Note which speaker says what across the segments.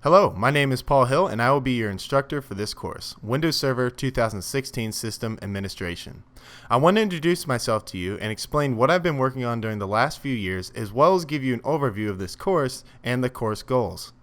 Speaker 1: Hello, my name is Paul Hill and I will be your instructor for this course, Windows Server 2016 System Administration. I want to introduce myself to you and explain what I've been working on during the last few years, as well as give you an overview of this course and the course goals.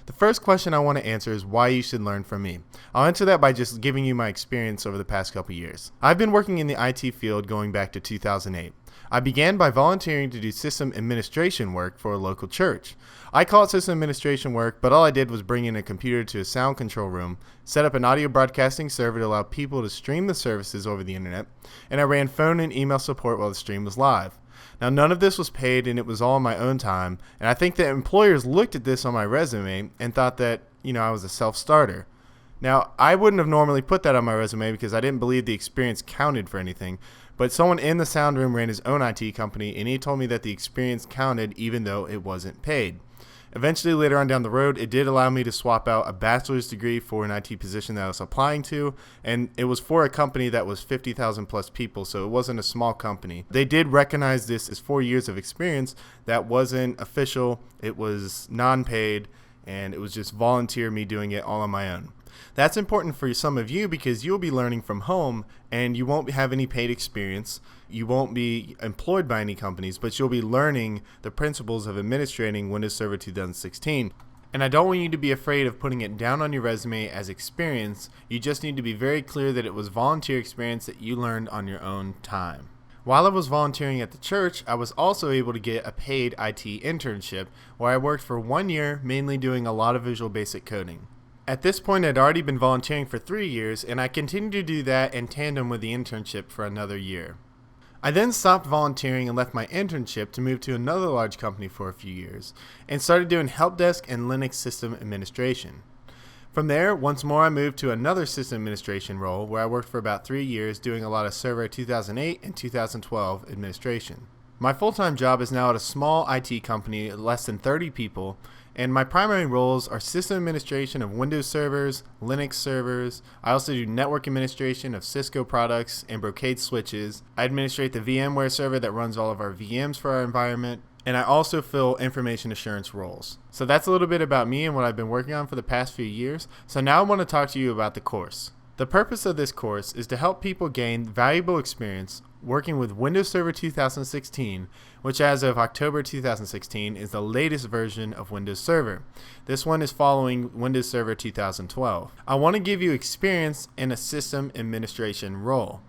Speaker 1: The first question I want to answer is why you should learn from me. I'll answer that by just giving you my experience over the past couple years. I've been working in the IT field going back to 2008. I began by volunteering to do system administration work for a local church. I call it system administration work, but all I did was bring in a computer to a sound control room, set up an audio broadcasting server to allow people to stream the services over the internet, and I ran phone and email support while the stream was live. Now, none of this was paid and it was all on my own time, and I think that employers looked at this on my resume and thought that, I was a self-starter. Now, I wouldn't have normally put that on my resume because I didn't believe the experience counted for anything, but someone in the sound room ran his own IT company and he told me that the experience counted even though it wasn't paid. Eventually, later on down the road, it did allow me to swap out a bachelor's degree for an IT position that I was applying to, and it was for a company that was 50,000 plus people, so it wasn't a small company. They did recognize this as 4 years of experience. That wasn't official, it was non-paid, and it was just volunteer me doing it all on my own. That's important for some of you because you'll be learning from home and you won't have any paid experience. You won't be employed by any companies, but you'll be learning the principles of administrating Windows Server 2016. And I don't want you to be afraid of putting it down on your resume as experience. You just need to be very clear that it was volunteer experience that you learned on your own time. While I was volunteering at the church, I was also able to get a paid IT internship where I worked for 1 year, mainly doing a lot of Visual Basic coding. At this point, I'd already been volunteering for 3 years, and I continued to do that in tandem with the internship for another year. I then stopped volunteering and left my internship to move to another large company for a few years, and started doing help desk and Linux system administration. From there, once more I moved to another system administration role where I worked for about 3 years doing a lot of Server 2008 and 2012 administration. My full-time job is now at a small IT company, less than 30 people, and my primary roles are system administration of Windows servers, Linux servers. I also do network administration of Cisco products and Brocade switches. I administrate the VMware server that runs all of our VMs for our environment, and I also fill information assurance roles. So that's a little bit about me and what I've been working on for the past few years. So now I want to talk to you about the course. The purpose of this course is to help people gain valuable experience working with Windows Server 2016, which as of October 2016 is the latest version of Windows Server. This one is following Windows Server 2012. I want to give you experience in a system administration role.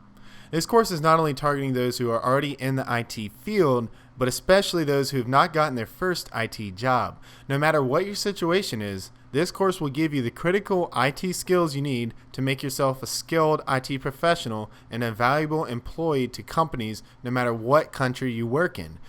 Speaker 1: This course is not only targeting those who are already in the IT field, but especially those who have not gotten their first IT job. No matter what your situation is, this course will give you the critical IT skills you need to make yourself a skilled IT professional and a valuable employee to companies no matter what country you work in.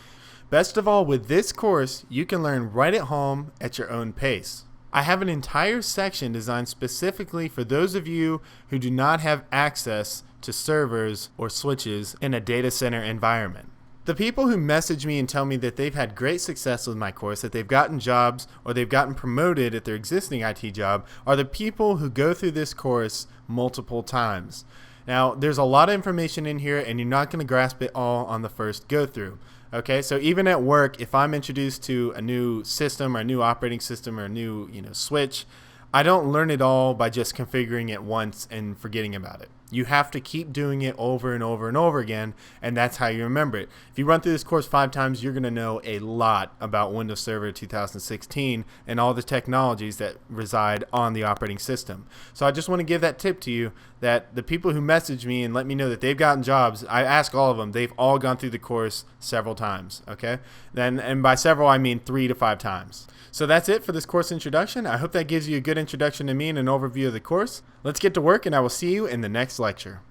Speaker 1: Best of all, with this course, you can learn right at home at your own pace. I have an entire section designed specifically for those of you who do not have access to servers or switches in a data center environment. The people who message me and tell me that they've had great success with my course, that they've gotten jobs or they've gotten promoted at their existing IT job, are the people who go through this course multiple times. Now, there's a lot of information in here and you're not going to grasp it all on the first go through. Okay, so even at work, if I'm introduced to a new system or a new operating system or a new switch, I don't learn it all by just configuring it once and forgetting about it. You have to keep doing it over and over and over again, and that's how you remember it. If you run through this course 5 times, you're going to know a lot about Windows Server 2016 and all the technologies that reside on the operating system. So I just want to give that tip to you that the people who message me and let me know that they've gotten jobs, I ask all of them, they've all gone through the course several times, okay? And by several, I mean 3 to 5 times. So that's it for this course introduction. I hope that gives you a good introduction to me and an overview of the course. Let's get to work and I will see you in the next lecture.